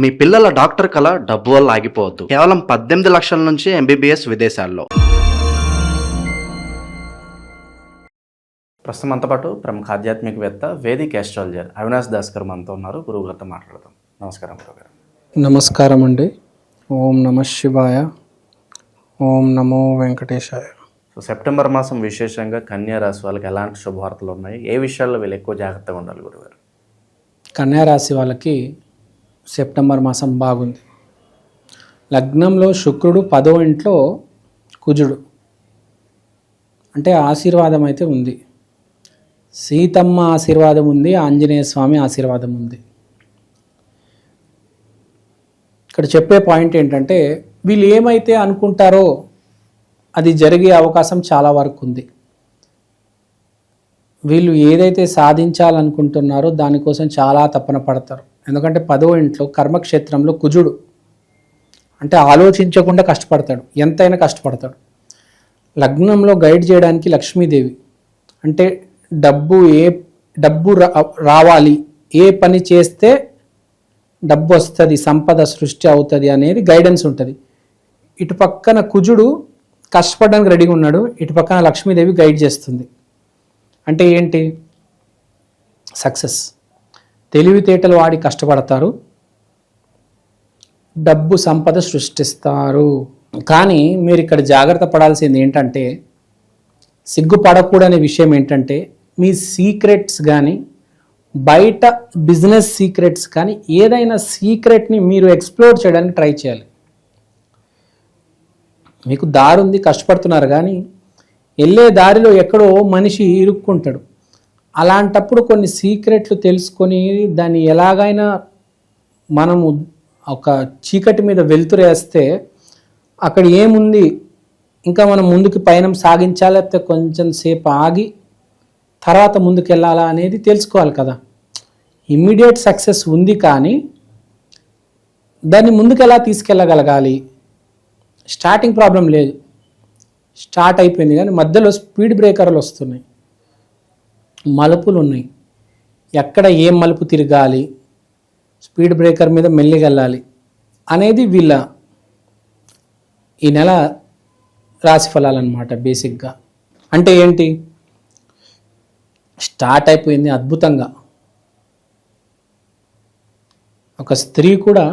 మీ పిల్లల డాక్టర్ కళ డబ్బు వల్ల ఆగిపోవద్దు. కేవలం 18 లక్షల నుంచి ఎంబీబీఎస్ విదేశాల్లో. ప్రస్తుతం మనతో పాటు ప్రముఖ ఆధ్యాత్మికవేత్త వేదిక్ ఆస్ట్రాలజర్ అవినాష్ దాస్ గారు మనతో ఉన్నారు. గురువుగారితో మాట్లాడదాం. నమస్కారం గురుగారు. నమస్కారం అండి. ఓం నమ శివాయ. ఓం నమో వెంకటేశాయ. సో సెప్టెంబర్ మాసం విశేషంగా కన్యా రాశి వాళ్ళకి ఎలాంటి శుభవార్తలు ఉన్నాయి, ఏ విషయాల్లో వీళ్ళు ఎక్కువ జాగ్రత్తగా ఉండాలి గురుగారు? కన్యా రాశి వాళ్ళకి సెప్టెంబర్ మాసం బాగుంది. లగ్నంలో శుక్రుడు, 10వ ఇంట్లో కుజుడు, అంటే ఆశీర్వాదం అయితే ఉంది. సీతమ్మ ఆశీర్వాదం ఉంది, ఆంజనేయ స్వామి ఆశీర్వాదం ఉంది. ఇక్కడ చెప్పే పాయింట్ ఏంటంటే వీళ్ళు ఏమైతే అనుకుంటారో అది జరిగే అవకాశం చాలా వరకు ఉంది. వీళ్ళు ఏదైతే సాధించాలనుకుంటున్నారో దానికోసం చాలా తపన పడతారు. ఎందుకంటే 10వ ఇంట్లో కర్మక్షేత్రంలో కుజుడు, అంటే ఆలోచించకుండా కష్టపడతాడు, ఎంతైనా కష్టపడతాడు. లగ్నంలో గైడ్ చేయడానికి లక్ష్మీదేవి, అంటే డబ్బు రావాలి, ఏ పని చేస్తే డబ్బు వస్తుంది, సంపద సృష్టి అవుతుంది అనేది గైడెన్స్ ఉంటుంది. ఇటు పక్కన కుజుడు కష్టపడడానికి రెడీగా ఉన్నాడు, ఇటు పక్కన లక్ష్మీదేవి గైడ్ చేస్తుంది. అంటే ఏంటి? సక్సెస్. తెలివితేటలు వాడి కష్టపడతారు, డబ్బు సంపద సృష్టిస్తారు. కానీ మీరు ఇక్కడ జాగ్రత్త పడాల్సింది ఏంటంటే, సిగ్గుపడకూడని విషయం ఏంటంటే, మీ సీక్రెట్స్ కానీ, బయట బిజినెస్ సీక్రెట్స్ కానీ, ఏదైనా సీక్రెట్ని మీరు ఎక్స్ప్లోర్ చేయడానికి ట్రై చేయాలి. మీకు దారి ఉంది, కష్టపడుతున్నారు, కానీ వెళ్ళే దారిలో ఎక్కడో మనిషి ఇరుక్కుంటాడు. అలాంటప్పుడు కొన్ని సీక్రెట్లు తెలుసుకొని దాన్ని ఎలాగైనా మనము ఒక చీకటి మీద వెలుతురేస్తే అక్కడ ఏముంది, ఇంకా మనం ముందుకు పయనం సాగించాలి, లేకపోతే కొంచెం సేపు ఆగి తర్వాత ముందుకు వెళ్ళాలా అనేది తెలుసుకోవాలి కదా. ఇమ్మీడియట్ సక్సెస్ ఉంది, కానీ దాన్ని ముందుకు ఎలా తీసుకెళ్ళగలగాలి? స్టార్టింగ్ ప్రాబ్లం లేదు, స్టార్ట్ అయిపోయింది, కానీ మధ్యలో స్పీడ్ బ్రేకర్లు వస్తున్నాయి, మలుపులు ఉన్నాయి. ఎక్కడ ఏం మలుపు తిరగాలి, స్పీడ్ బ్రేకర్ మీద మెల్లిగా వెళ్ళాలి అనేది వీళ్ళ ఈ నెల రాశి ఫలాలన్నమాట. బేసిక్గా అంటే ఏంటి? స్టార్ట్ అయిపోయింది అద్భుతంగా. ఒక స్త్రీ కూడా,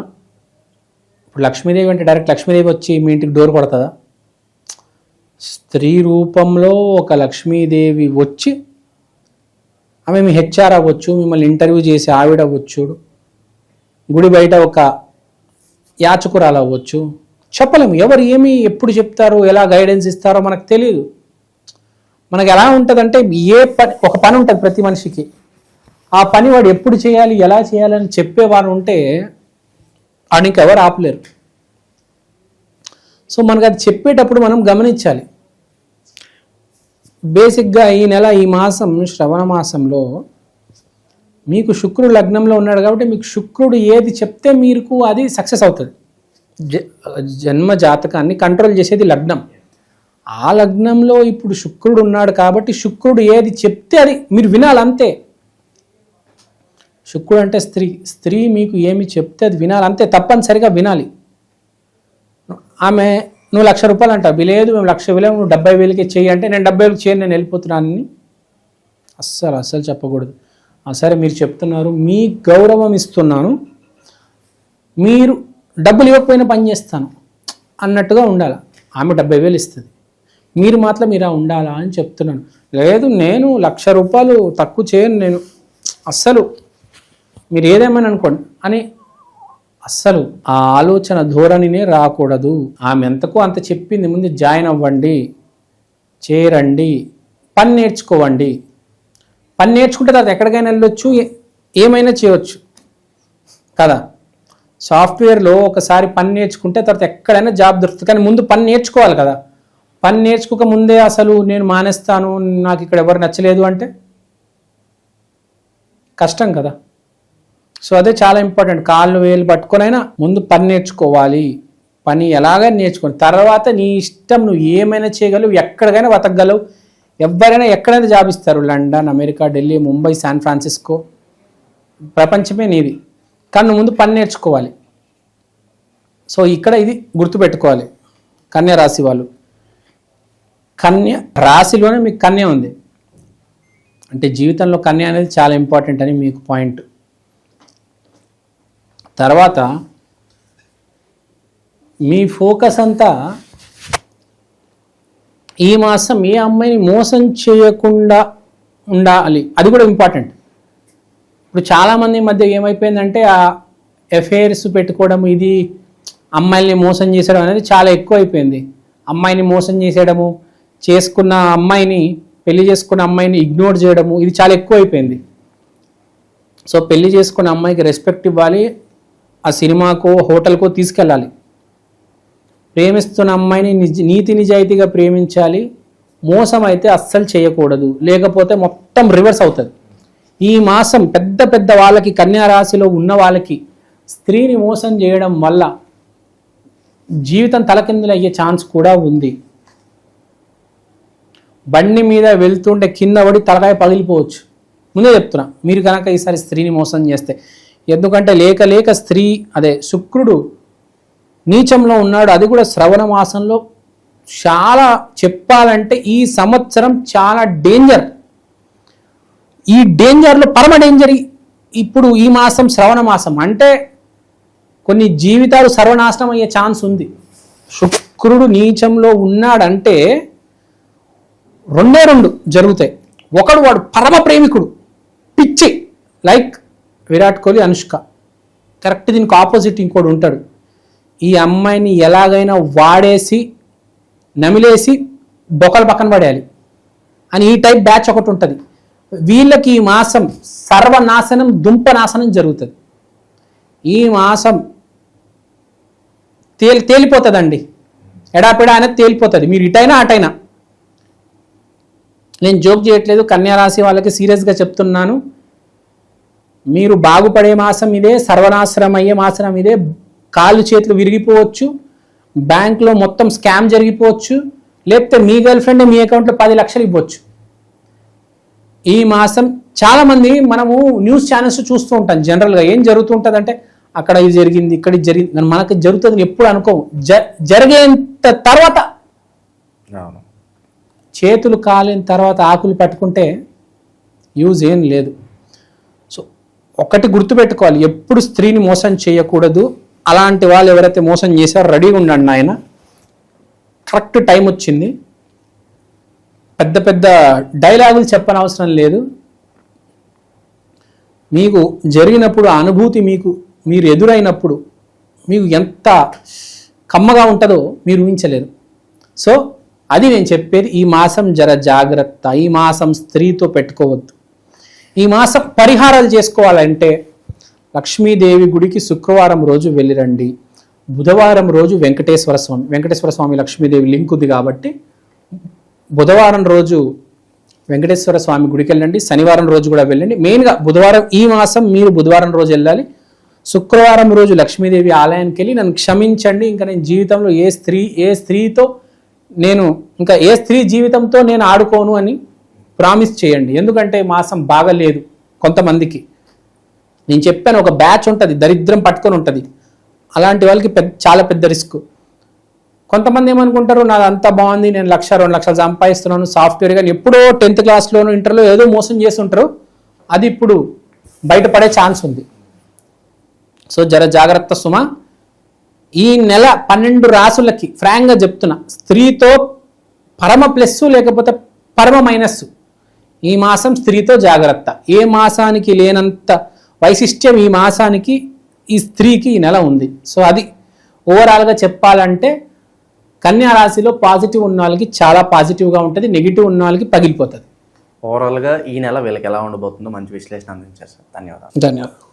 ఇప్పుడు లక్ష్మీదేవి అంటే డైరెక్ట్ లక్ష్మీదేవి వచ్చి మీ ఇంటికి డోర్ కొడుతుందా? స్త్రీ రూపంలో ఒక లక్ష్మీదేవి వచ్చి, ఆమె మీ హెచ్ఆర్ అవ్వచ్చు, మిమ్మల్ని ఇంటర్వ్యూ చేసి ఆవిడ అవ్వచ్చు, గుడి బయట ఒక యాచకురాలు అవ్వచ్చు, చెప్పలేము. ఎవరు ఏమి ఎప్పుడు చెప్తారో, ఎలా గైడెన్స్ ఇస్తారో మనకు తెలియదు. మనకు ఎలా ఉంటుందంటే, ఒక పని ఉంటుంది ప్రతి మనిషికి, ఆ పని వాడు ఎప్పుడు చేయాలి, ఎలా చేయాలని చెప్పేవారు ఉంటే వాడికి ఎవరు ఆపలేరు. సో మనకు అది చెప్పేటప్పుడు మనం గమనించాలి. బేసిక్గా ఈ నెల, ఈ మాసం శ్రవణ మాసంలో మీకు శుక్రుడు లగ్నంలో ఉన్నాడు కాబట్టి మీకు శుక్రుడు ఏది చెప్తే మీకు అది సక్సెస్ అవుతుంది. జన్మ జాతకాన్ని కంట్రోల్ చేసేది లగ్నం. ఆ లగ్నంలో ఇప్పుడు శుక్రుడు ఉన్నాడు కాబట్టి శుక్రుడు ఏది చెప్తే అది మీరు వినాలంతే. శుక్రుడు అంటే స్త్రీ మీకు ఏమి చెప్తే అది వినాలంతే, తప్పనిసరిగా వినాలి. ఆమె నువ్వు 1,00,000 రూపాయలు అంటావు, లేదు మేము 1,00,000 ఇవ్వలేము, నువ్వు 70,000కి చెయ్యి అంటే నేను 70,000కి చేయను, నేను వెళ్ళిపోతున్నానని అస్సలు చెప్పకూడదు. సరే మీరు చెప్తున్నారు, మీ గౌరవం ఇస్తున్నాను, మీరు డబ్బులు ఇవ్వకపోయినా పని చేస్తాను అన్నట్టుగా ఉండాలి. ఆమె 70,000 ఇస్తుంది, మీరు మాత్రం ఇలా ఉండాలా అని చెప్తున్నాను. లేదు నేను 1,00,000 రూపాయలు తక్కువ చేయను, నేను అస్సలు మీరు ఏదేమైనా అనుకోండి అని అస్సలు ఆ ఆలోచన ధోరణినే రాకూడదు. ఆమె ఎంతకో అంత చెప్పింది, ముందు జాయిన్ అవ్వండి, చేరండి, పని నేర్చుకోవండి. పని నేర్చుకుంటే తర్వాత ఎక్కడికైనా వెళ్ళొచ్చు, ఏమైనా చేయవచ్చు కదా. సాఫ్ట్వేర్లో ఒకసారి పని నేర్చుకుంటే తర్వాత ఎక్కడైనా జాబ్ దొరుకుతుంది, కానీ ముందు పని నేర్చుకోవాలి కదా. పని నేర్చుకోక ముందే అసలు నేను మానేస్తాను, నాకు ఇక్కడ ఎవరు నచ్చలేదు అంటే కష్టం కదా. సో అదే చాలా ఇంపార్టెంట్. కాళ్ళు వేలు పట్టుకొనైనా ముందు పని నేర్చుకోవాలి. పని ఎలాగైనా నేర్చుకోండి, తర్వాత నీ ఇష్టం, నువ్వు ఏమైనా చేయగలవు, ఎక్కడికైనా బతకగలవు. ఎవరైనా ఎక్కడైనా జాబ్ ఇస్తారు, London, America, Delhi, Mumbai, San Francisco, ప్రపంచమే నీది. కానీ నువ్వు ముందు పని నేర్చుకోవాలి. సో ఇక్కడ ఇది గుర్తుపెట్టుకోవాలి కన్యా రాశి వాళ్ళు. కన్య రాశిలోనే మీకు కన్య ఉంది అంటే జీవితంలో కన్య అనేది చాలా ఇంపార్టెంట్ అని మీకు పాయింట్. తర్వాత మీ ఫోకస్ అంతా ఈ మాసం ఏ అమ్మాయిని మోసం చేయకుండా ఉండాలి, అది కూడా ఇంపార్టెంట్. ఇప్పుడు చాలామంది మధ్య ఏమైపోయిందంటే ఆ అఫైర్స్ పెట్టుకోవడం, ఇది అమ్మాయిల్ని మోసం చేసేయడం అనేది చాలా ఎక్కువ అయిపోయింది. అమ్మాయిని మోసం చేసేయడము, చేసుకున్న అమ్మాయిని, పెళ్లి చేసుకున్న అమ్మాయిని ఇగ్నోర్ చేయడము, ఇది చాలా ఎక్కువ అయిపోయింది. సో పెళ్లి చేసుకున్న అమ్మాయికి రెస్పెక్ట్ ఇవ్వాలి, ఆ సినిమాకో హోటల్కో తీసుకెళ్ళాలి. ప్రేమిస్తున్న అమ్మాయిని నీతి నిజాయితీగా ప్రేమించాలి. మోసం అయితే అస్సలు చేయకూడదు, లేకపోతే మొత్తం రివర్స్ అవుతుంది. ఈ మాసం పెద్ద పెద్ద వాళ్ళకి, కన్యా రాశిలో ఉన్న వాళ్ళకి స్త్రీని మోసం చేయడం వల్ల జీవితం తలకిందులు అయ్యే ఛాన్స్ కూడా ఉంది. బండి మీద వెళ్తుంటే కింద పడి తలకాయ పగిలిపోవచ్చు. ముందే చెప్తున్నా, మీరు కనుక ఈసారి స్త్రీని మోసం చేస్తే. ఎందుకంటే లేక లేక స్త్రీ, అదే శుక్రుడు నీచంలో ఉన్నాడు, అది కూడా శ్రవణ మాసంలో. చాలా చెప్పాలంటే ఈ సంవత్సరం చాలా డేంజర్. ఈ డేంజర్లో పరమ డేంజర్ ఇప్పుడు ఈ మాసం, శ్రవణ మాసం అంటే కొన్ని జీవితాలు సర్వనాశనం అయ్యే ఛాన్స్ ఉంది. శుక్రుడు నీచంలో ఉన్నాడంటే రెండే రెండు జరుగుతాయి. ఒకడు వాడు పరమ ప్రేమికుడు, పిచ్చి, లైక్ విరాట్ కోహ్లీ, అనుష్క. కరెక్ట్ దీనికి ఆపోజిట్ ఇంకోటి ఉంటాడు, ఈ అమ్మాయిని ఎలాగైనా వాడేసి నమిలేసి బొక్కలు పక్కన పడేయాలి అని ఈ టైప్ బ్యాచ్ ఒకటి ఉంటుంది. వీళ్ళకి ఈ మాసం సర్వనాశనం, దుంపనాశనం జరుగుతుంది. ఈ మాసం తేలిపోతుందండి, ఎడాపెడా అనేది తేలిపోతుంది. మీరు ఇటైనా అటైనా. నేను జోక్ చేయట్లేదు, కన్యా రాశి వాళ్ళకి సీరియస్గా చెప్తున్నాను. మీరు బాగుపడే మాసం ఇదే, సర్వనాశనం అయ్యే మాసం ఇదే. కాళ్ళు చేతులు విరిగిపోవచ్చు, బ్యాంక్లో మొత్తం స్కామ్ జరిగిపోవచ్చు, లేకపోతే మీ గర్ల్ ఫ్రెండ్ మీ అకౌంట్లో 10 లక్షలు ఇవ్వచ్చు. ఈ మాసం చాలామంది మనము న్యూస్ ఛానల్స్ చూస్తూ ఉంటాం. జనరల్గా ఏం జరుగుతూ ఉంటుంది అంటే అక్కడ ఇది జరిగింది, ఇక్కడ ఇది జరిగింది, మనకు జరుగుతుంది ఎప్పుడు అనుకోము. జరిగేంత తర్వాత, చేతులు కాలిన తర్వాత ఆకులు పట్టుకుంటే యూజ్ ఏం లేదు. సో ఒకటి గుర్తుపెట్టుకోవాలి, ఎప్పుడు స్త్రీని మోసం చేయకూడదు. అలాంటి వాళ్ళు ఎవరైతే మోసం చేశారో రెడీగా ఉండండి ఆయన. కరెక్ట్ టైం వచ్చింది. పెద్ద పెద్ద డైలాగులు చెప్పనవసరం లేదు. మీకు జరిగినప్పుడు ఆ అనుభూతి, మీరు ఎదురైనప్పుడు మీకు ఎంత కమ్మగా ఉంటుందో మీరు ఊహించలేరు. సో అది నేను చెప్పేది. ఈ మాసం జర జాగ్రత్త. ఈ మాసం స్త్రీతో పెట్టుకోవద్దు. ఈ మాసం పరిహారాలు చేసుకోవాలంటే లక్ష్మీదేవి గుడికి శుక్రవారం రోజు వెళ్ళిరండి. బుధవారం రోజు వెంకటేశ్వర స్వామి లక్ష్మీదేవి లింక్ ఉంది కాబట్టి బుధవారం రోజు వెంకటేశ్వర స్వామి గుడికి వెళ్ళండి. శనివారం రోజు కూడా వెళ్ళండి. మెయిన్గా బుధవారం, ఈ మాసం మీరు బుధవారం రోజు వెళ్ళాలి. శుక్రవారం రోజు లక్ష్మీదేవి ఆలయానికి వెళ్ళి నన్ను క్షమించండి, ఇంకా నేను జీవితంలో ఏ స్త్రీ జీవితంతో నేను ఆడుకోను అని ప్రామిస్ చేయండి. ఎందుకంటే మాసం బాగలేదు. కొంతమందికి నేను చెప్పాను, ఒక బ్యాచ్ ఉంటుంది, దరిద్రం పట్టుకొని ఉంటుంది. అలాంటి వాళ్ళకి చాలా పెద్ద రిస్క్. కొంతమంది ఏమనుకుంటారు, నాది అంతా బాగుంది, నేను 1-2 లక్షలు సంపాదిస్తున్నాను, సాఫ్ట్వేర్, కానీ ఎప్పుడో 10th క్లాస్లోనూ ఇంటర్లో ఏదో మోసం చేస్తుంటారు. అది ఇప్పుడు బయటపడే ఛాన్స్ ఉంది. సో జర జాగ్రత్త సుమ. ఈ నెల 12 రాసులకి ఫ్రాంక్గా చెప్తున్నా, స్త్రీతో పరమ ప్లస్ లేకపోతే పరమ మైనస్. ఈ మాసం స్త్రీతో జాగ్రత్త. ఏ మాసానికి లేనంత వైశిష్ట్యం ఈ మాసానికి, ఈ స్త్రీకి ఈ నెల ఉంది. సో అది ఓవరాల్గా చెప్పాలంటే కన్యా రాశిలో పాజిటివ్ ఉన్న వాళ్ళకి చాలా పాజిటివ్గా ఉంటుంది, నెగిటివ్ ఉన్న వాళ్ళకి పగిలిపోతుంది. ఓవరాల్గా ఈ నెల వీళ్ళకి ఎలా ఉండబోతుందో మంచి విశ్లేషణ అందించారు సార్. ధన్యవాదాలు.